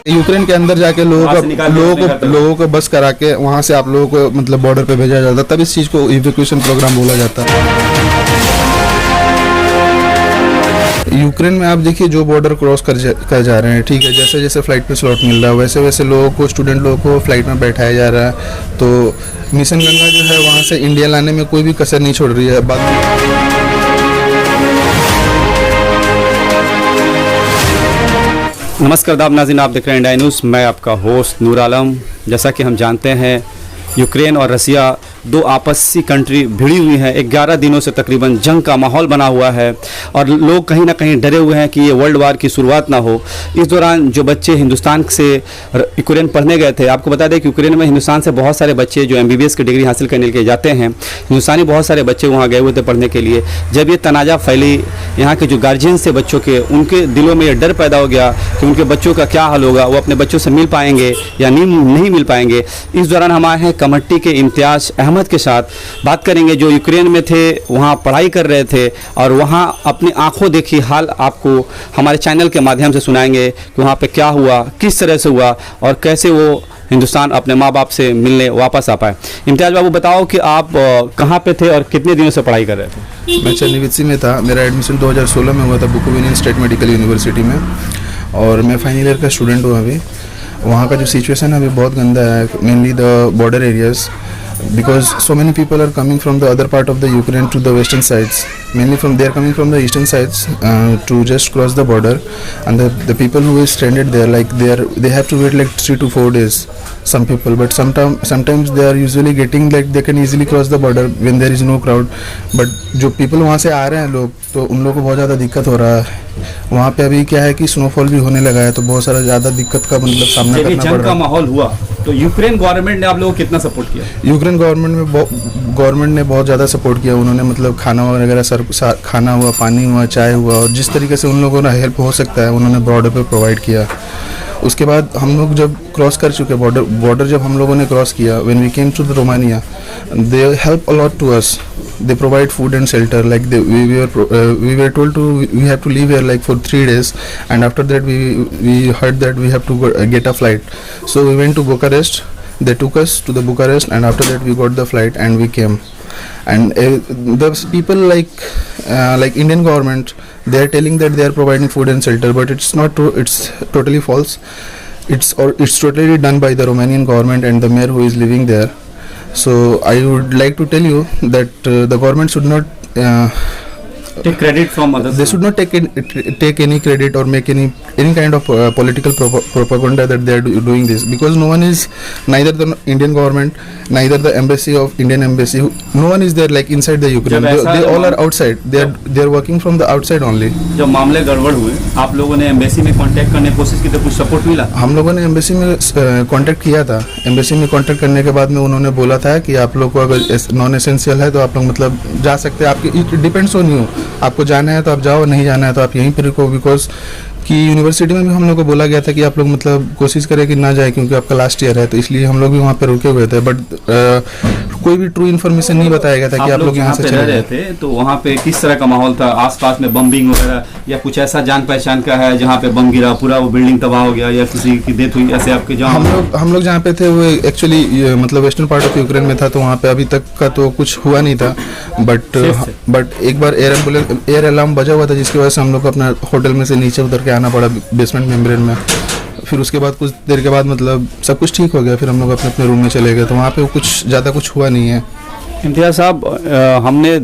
Ukraine के अंदर जाके लोगों को बस करा के वहाँ से आप लोगों को मतलब बॉर्डर पे भेजा जाता, तब इस चीज़ को इवैक्यूएशन प्रोग्राम बोला जाता है। यूक्रेन में आप देखिए जो बॉर्डर क्रॉस कर जा रहे हैं, ठीक है, जैसे जैसे फ्लाइट पे स्लॉट मिल रहा है वैसे वैसे लोगों को, स्टूडेंट लोगों को फ्लाइट में बैठाया जा रहा है। तो मिशन गंगा जो है वहाँ से इंडिया लाने में कोई भी कसर नहीं छोड़ रही है। नमस्कार आदाब नाज़रीन, आप देख रहे हैं इंडिया न्यूज़। मैं आपका होस्ट नूर आलम। जैसा कि हम जानते हैं यूक्रेन और रसिया दो आपसी कंट्री भिड़ी हुई हैं। 11 दिनों से तकरीबन जंग का माहौल बना हुआ है और लोग कहीं ना कहीं डरे हुए हैं कि ये वर्ल्ड वार की शुरुआत ना हो। इस दौरान जो बच्चे हिंदुस्तान से यूक्रेन पढ़ने गए थे, आपको बता दें कि यूक्रेन में हिंदुस्तान से बहुत सारे बच्चे जो MBBS की डिग्री हासिल करने के लिए जाते हैं, हिंदुस्तानी बहुत सारे बच्चे वहाँ गए हुए थे पढ़ने के लिए। जब ये तनाज़ा फैली, यहाँ के जो गार्जियंस थे बच्चों के, उनके दिलों में ये डर पैदा हो गया कि उनके बच्चों का क्या हाल होगा, वो अपने बच्चों से मिल पाएंगे या नहीं मिल पाएंगे। इस दौरान हम आए हैं कमेटी के इम्तियाज़ अहमद के साथ, बात करेंगे जो यूक्रेन में थे, वहाँ पढ़ाई कर रहे थे और वहाँ अपनी आंखों देखी हाल आपको हमारे चैनल के माध्यम से सुनाएंगे कि वहाँ पे क्या हुआ, किस तरह से हुआ और कैसे वो हिंदुस्तान अपने माँ बाप से मिलने वापस आ पाए। इम्तियाज़ बाबू, बताओ कि आप कहाँ पे थे और कितने दिनों से पढ़ाई कर रहे थे? मैं चेन्नई में था। मेरा एडमिशन 2016 में हुआ था बुकोविनियन स्टेट मेडिकल यूनिवर्सिटी में और मैं फाइनल ईयर का स्टूडेंट हूँ अभी। वहाँ का जो सिचुएशन है अभी बहुत गंदा है, mainly the border areas, because so many people are coming from the other part of the Ukraine to the western sides. Mainly they are coming from the eastern sides to just cross the border, and the people who is stranded there, like they have to wait like 3 to 4 days. Some people, but sometimes they are usually getting like they can easily cross the border when there is no crowd. But जो people वहाँ से आ रहे हैं लोग, तो उन लोगों को बहुत ज़्यादा दिक्कत हो रहा है। वहाँ पे अभी क्या है कि स्नोफॉल भी होने लगा है, तो बहुत सारा ज़्यादा दिक्कत का मतलब सामना करना पड़ रहा है। जंग का माहौल हुआ तो यूक्रेन गवर्नमेंट ने आप लोगों को कितना सपोर्ट किया? यूक्रेन गवर्नमेंट ने बहुत ज़्यादा सपोर्ट किया। उन्होंने मतलब खाना वगैरह खाना हुआ, पानी हुआ, चाय हुआ, और जिस तरीके से उन लोगों ने हेल्प हो सकता है उन्होंने बॉर्डर पे प्रोवाइड किया। उसके बाद हम लोग जब क्रॉस कर चुके बॉर्डर जब हम लोगों ने क्रॉस किया, when we came to the Romania, they help a lot to us. They provide food and shelter. Like we were told we have to live here like for 3 days, and after that we heard that we have to get a flight. So we went to Bucharest. They took us to the Bucharest, and after that we got the flight and we came. And the people like Indian government, they are telling that they are providing food and shelter, but it's not true. It's totally false. It's totally done by the Romanian government and the mayor who is living there. So I would like to tell you that the government should not take credit from others. They should not take any credit or make any kind of political propaganda that they are doing this, because no one is, neither the Indian government, neither the embassy of Indian embassy, no one is there like inside the Ukraine. They all are outside. They are working from the outside only. जब मामले गड़बड़ हुए, आप लोगों ने embassy में contact करने की कोशिश की तो कुछ सपोर्ट मिला? हम लोगों ने एम्बेसी में कांटेक्ट किया था। एम्बेसी में कांटेक्ट करने के बाद में उन्होंने बोला था कि आप लोग को अगर नॉन एसेंशियल है तो आप लोग मतलब जा सकते हैं। आपके इट डिपेंड्स ऑन यू, आपको जाना है तो आप जाओ, नहीं जाना है तो आप यहीं पर रुको। बिकॉज कि यूनिवर्सिटी में भी हम लोग को बोला गया था कि आप लोग मतलब कोशिश करें कि ना जाए, क्योंकि आपका लास्ट ईयर है, तो इसलिए हम लोग भी वहाँ पे रुके हुए थे। बट कोई भी ट्रू इन्फॉर्मेशन नहीं बताया गया था कि आप लोग यहाँ से चले रहे थे। तो वहाँ पे किस तरह का माहौल था? आसपास में बम्बिंग वगैरह या कुछ ऐसा जान पहचान का है जहाँ पे बम गिरा, पूरा वो बिल्डिंग तबाह हो गया या किसी की डेथ हुई, ऐसे आपके जहाँ? हम लोग जहाँ पे थे वो एक्चुअली मतलब वेस्टर्न पार्ट ऑफ यूक्रेन में था, तो वहाँ पे अभी तक का तो कुछ हुआ नहीं था। बट एक बार एयर अलार्म बजा हुआ था, जिसकी वजह से हम लोग को अपना होटल में से नीचे उतर के आना पड़ा बेसमेंट मेम्ब्रेन में। फिर उसके बाद कुछ देर के बाद मतलब सब कुछ ठीक हो गया, फिर हम लोग अपने रूम में चले गए। तो वहाँ पे कुछ ज़्यादा कुछ हुआ नहीं है। इम्तियाज़ साहब, हमने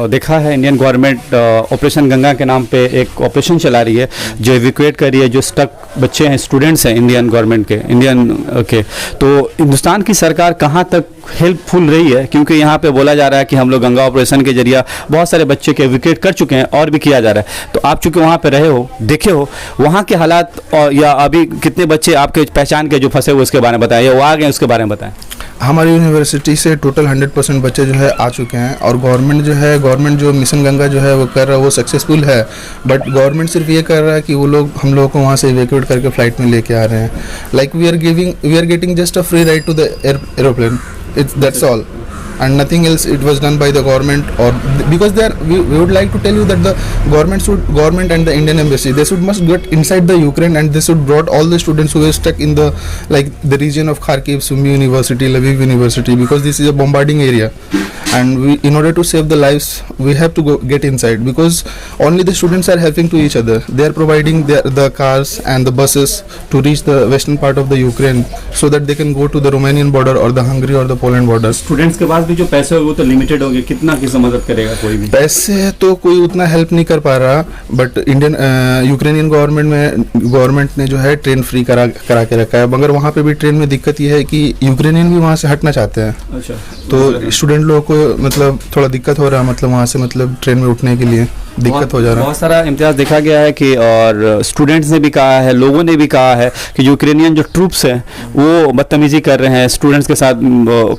देखा है इंडियन गवर्नमेंट ऑपरेशन गंगा के नाम पे एक ऑपरेशन चला रही है जो इवैक्यूएट कर रही है जो स्टक बच्चे हैं, स्टूडेंट्स हैं इंडियन गवर्नमेंट के। तो हिंदुस्तान की सरकार कहाँ तक हेल्पफुल रही है? क्योंकि यहाँ पे बोला जा रहा है कि हम लोग गंगा ऑपरेशन के जरिए बहुत सारे बच्चे के इवैक्यूएट कर चुके हैं और भी किया जा रहा है। तो आप चूँकि वहाँ पे रहे हो, देखे हो वहाँ के हालात, और या अभी कितने बच्चे आपके पहचान के जो फंसे हुए उसके बारे में बताएं, या वो आ गए उसके बारे में बताएं। हमारी यूनिवर्सिटी से टोटल 100% बच्चे जो है आ चुके हैं, और गवर्नमेंट जो मिशन गंगा जो है वो कर रहा है वो सक्सेसफुल है। बट गवर्नमेंट सिर्फ ये कर रहा है कि वो लोग हम लोगों को वहाँ से इवैक्यूएट करके फ्लाइट में लेके आ रहे हैं। Like we are getting just a free ride to the aeroplane, that's all. and nothing else it was done by the government, or because we would like to tell you that the government and the Indian embassy, they should must get inside the Ukraine, and they should brought all the students who were stuck in the the region of Kharkiv, Sumy University, Lviv University, because this is a bombarding area, and in order to save the lives we have to get inside, because only the students are helping to each other. They are providing the cars and the buses to reach the western part of the Ukraine, so that they can go to the Romanian border or the Hungary or the Poland border. Students के पास भी जो पैसे होंगे वो तो limited होंगे, कितना किसी मदद करेगा कोई भी? पैसे तो कोई उतना हेल्प नहीं कर पा रहा, बट यूक्रेनियन गवर्नमेंट ने जो है ट्रेन फ्री करा के रखा है, मगर वहाँ पे भी ट्रेन में दिक्कत ये है कि यूक्रेनियन भी वहाँ से हटना चाहते हैं। अच्छा, तो स्टूडेंट लोगों को मतलब थोड़ा दिक्कत हो रहा है, मतलब वहाँ से मतलब ट्रेन में उठने के लिए दिक्कत हो जा रहा है। बहुत सारा इम्तियाज़ देखा गया है कि, और स्टूडेंट्स ने भी कहा है, लोगों ने भी कहा है कि यूक्रेनियन जो ट्रूप्स हैं वो बदतमीजी कर रहे हैं स्टूडेंट्स के साथ।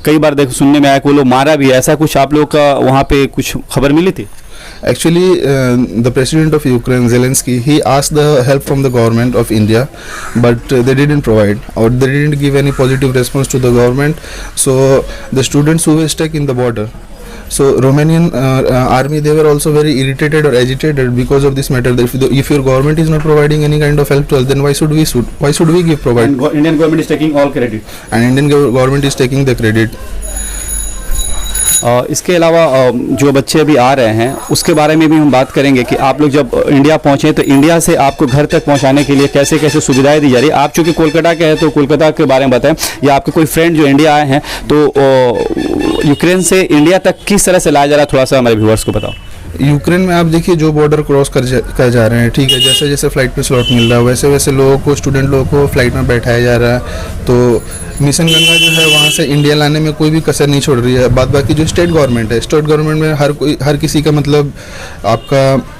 कई बार सुनने में आया कि वो लोग मारा भी है, ऐसा कुछ आप लोग का वहाँ पे कुछ खबर मिली थी? Actually, the president of Ukraine, Zelensky, he asked the help from the government of India, but they didn't provide, or they didn't give any positive response to the government. So the students who were stuck in the border, so Romanian army, they were also very irritated or agitated because of this matter. If your government is not providing any kind of help to us, then why should we provide? And Indian government is taking all credit. And Indian government is taking the credit. इसके अलावा जो बच्चे अभी आ रहे हैं उसके बारे में भी हम बात करेंगे कि आप लोग जब इंडिया पहुंचे तो इंडिया से आपको घर तक पहुंचाने के लिए कैसे कैसे सुविधाएं दी जा रही है। आप चूँकि कोलकाता के हैं तो कोलकाता के बारे में बताएं, या आपके कोई फ्रेंड जो इंडिया आए हैं तो यूक्रेन से इंडिया तक किस तरह से लाया जा रहा है, थोड़ा सा हमारे व्यूअर्स को बताओ। यूक्रेन में आप देखिए जो बॉर्डर क्रॉस कर जा रहे हैं, ठीक है, जैसे जैसे फ्लाइट पे स्लॉट मिल रहा है वैसे वैसे लोगों को, स्टूडेंट लोगों को फ्लाइट में बैठाया जा रहा है। तो मिशन गंगा जो है वहाँ से इंडिया लाने में कोई भी कसर नहीं छोड़ रही है। बाद बाकी जो स्टेट गवर्नमेंट है, स्टेट गवर्नमेंट में हर किसी का मतलब आपका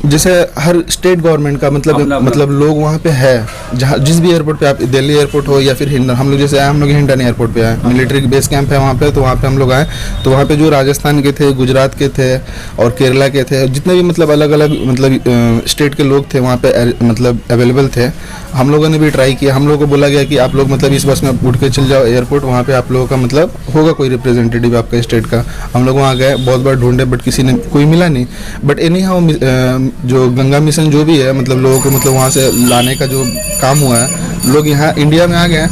जैसे हर स्टेट गवर्नमेंट का मतलब लोग वहाँ पे है, जहाँ जिस भी एयरपोर्ट पे आप, दिल्ली एयरपोर्ट हो या फिर हिंडन, हम लोग जैसे आए, हम लोग हिंडन एयरपोर्ट पे आए, मिलिट्री बेस कैंप है वहाँ पे, तो वहाँ पे हम लोग आए, तो वहाँ पे जो राजस्थान के थे, गुजरात के थे और केरला के थे, जितने भी मतलब अलग अलग मतलब स्टेट के लोग थे वहाँ पे मतलब अवेलेबल थे। हम लोगों ने भी ट्राई किया, हम लोगों को बोला गया कि आप लोग मतलब इस बस में उठ के चल जाओ एयरपोर्ट, वहाँ पे आप लोगों का मतलब होगा कोई रिप्रेजेंटेटिव आपका स्टेट का। हम लोग वहाँ गए, बहुत बार ढूंढे, बट किसी ने कोई मिला नहीं। बट एनी हाउ जो गंगा मिशन जो भी है, मतलब लोगों को मतलब वहाँ से लाने का जो काम हुआ है, लोग यहाँ इंडिया में आ गए,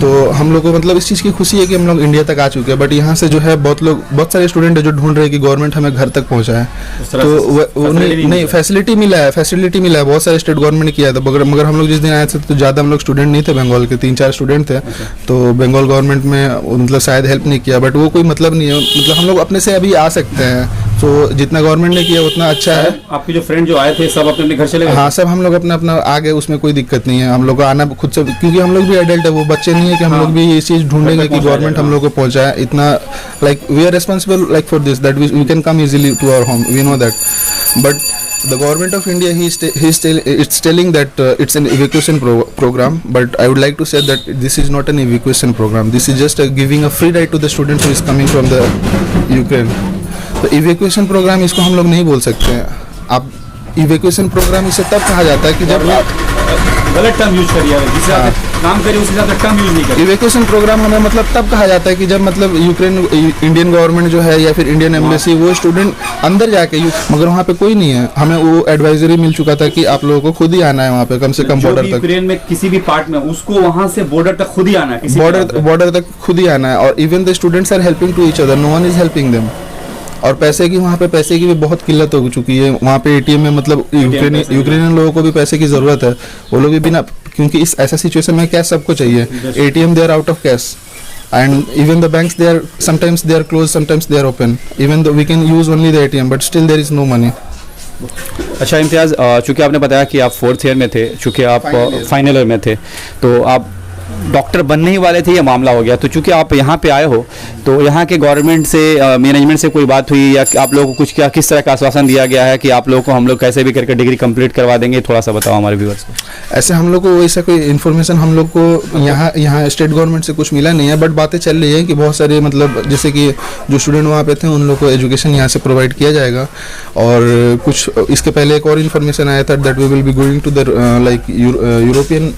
तो हम लोग को मतलब इस चीज़ की खुशी है कि हम लोग इंडिया तक आ चुके हैं। बट यहाँ से जो है बहुत सारे स्टूडेंट है जो ढूंढ रहे हैं कि गवर्नमेंट हमें घर तक पहुँचाए, तो नहीं फैसिलिटी मिला है, बहुत सारे स्टेट गवर्नमेंट ने किया था, मगर हम लोग जिस दिन आए थे तो ज़्यादा हम लोग स्टूडेंट नहीं थे, बंगाल के 3-4 स्टूडेंट थे, तो बंगाल गवर्नमेंट में मतलब शायद हेल्प नहीं किया, बट वो कोई मतलब नहीं है, मतलब हम लोग अपने से अभी आ सकते हैं, तो जितना गवर्नमेंट ने किया उतना अच्छा है। आपके जो फ्रेंड जो आए थे सब अपने घर चले गए? हाँ, सब हम लोग अपना आ गए, उसमें कोई दिक्कत नहीं है। हम लोग को आना खुद से, क्योंकि हम लोग भी एडल्ट है, वो बच्चे नहीं है कि हम लोग भी ये चीज़ ढूंढेंगे कि गवर्नमेंट हम लोग को पहुंचाए। इतना we are responsible for this, that we can come easily to our home, we know that, but the government of India it's telling that it's an evacuation program, but I would like to say that this is not an evacuation program. This is just giving a free ride to the students who is coming from the Ukraine. तो evacuation program इसको हम लोग नहीं बोल सकते हैं। आप evacuation program इसे तब कहा जाता है कि जब गलत टर्म यूज करिए, जिससे आप काम करिए उसके साथ टर्म यूज नहीं करिए। इवैक्यूएशन प्रोग्राम हमें मतलब तब कहा जाता है कि जब मतलब इंडियन गवर्नमेंट जो है या फिर इंडियन एम्बेसी वो स्टूडेंट अंदर जाके, मगर वहाँ पे कोई नहीं है, हमें वो एडवाइजरी मिल चुका था कि आप लोगों को खुद ही आना है वहाँ पे, कम से कम बॉर्डर तक, यूक्रेन में किसी भी पार्ट में उसको वहाँ से बॉर्डर तक खुद ही आना है, बॉर्डर तक खुद ही आना है। और even the students are helping to each other, no one is helping them. और पैसे की वहाँ पे पैसे की भी बहुत किल्लत हो चुकी है वहाँ पे एटीएम में, मतलब यूक्रेनियन लोगों को भी पैसे की ज़रूरत है, वो लोग भी बिना, क्योंकि इस ऐसा सिचुएशन में कैश सबको चाहिए, ATM they are out of cash, and even the banks they are sometimes they are closed, sometimes they are open, even though we can use only the ATM, but still there is no money. अच्छा इम्तियाज़, चूँकि आपने बताया कि आप 4th year में थे, चूँकि आप फाइनल ईयर में थे, तो आप डॉक्टर बनने ही वाले थे, ये मामला हो गया, तो चूँकि आप यहाँ पे आए हो तो यहाँ के गवर्नमेंट से, मैनेजमेंट से कोई बात हुई, या आप लोगों को कुछ किस तरह का आश्वासन दिया गया है कि आप लोगों को हम लोग कैसे भी करके डिग्री कंप्लीट करवा देंगे, थोड़ा सा बताओ हमारे व्यूअर्स को। ऐसे हम लोग को वैसा कोई इन्फॉर्मेशन हम लोग को यहाँ स्टेट गवर्नमेंट से कुछ मिला नहीं है, बट बातें चल रही है कि बहुत सारे मतलब जैसे कि जो स्टूडेंट वहाँ पे थे उन लोग को एजुकेशन यहाँ से प्रोवाइड किया जाएगा। और कुछ इसके पहले एक और इन्फॉर्मेशन आया था that we will be going to the like European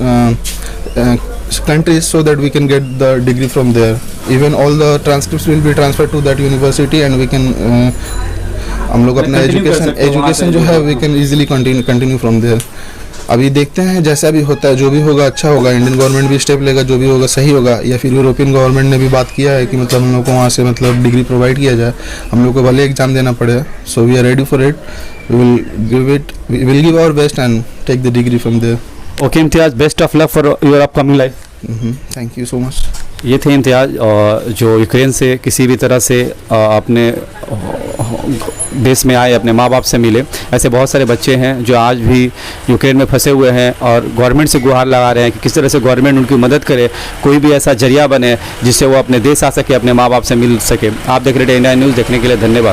countries so that we can get the degree from there. Even all the transcripts will be transferred to that university and we can हम लोग अपना Continue कर सकते हो वहाँ education से जो है जो we can easily continue from there. अभी देखते हैं जैसा भी होता है, जो भी होगा अच्छा होगा, इंडियन गवर्नमेंट भी स्टेप लेगा, जो भी होगा सही होगा, या फिर यूरोपियन गवर्नमेंट ने भी बात किया है कि मतलब हम लोग को वहाँ से मतलब डिग्री प्रोवाइड किया जाए, हम लोग को भले एग्जाम देना पड़े. So we are ready for it, we will give our best and take the degree from there. Okay Imtiaz, best of luck for your upcoming life. Thank you so much. ये थे इम्तियाज़ जो यूक्रेन से किसी भी तरह से अपने देश में आए, अपने माँ बाप से मिले. ऐसे बहुत सारे बच्चे हैं जो आज भी यूक्रेन में फंसे हुए हैं और गवर्नमेंट से गुहार लगा रहे हैं कि किस तरह से गवर्नमेंट उनकी मदद करे, कोई भी ऐसा जरिया बने जिससे वो अपने देश आ सके, अपने माँ बाप से मिल सके. आप देख रहे थे इंडिया न्यूज़. देखने के लिए धन्यवाद.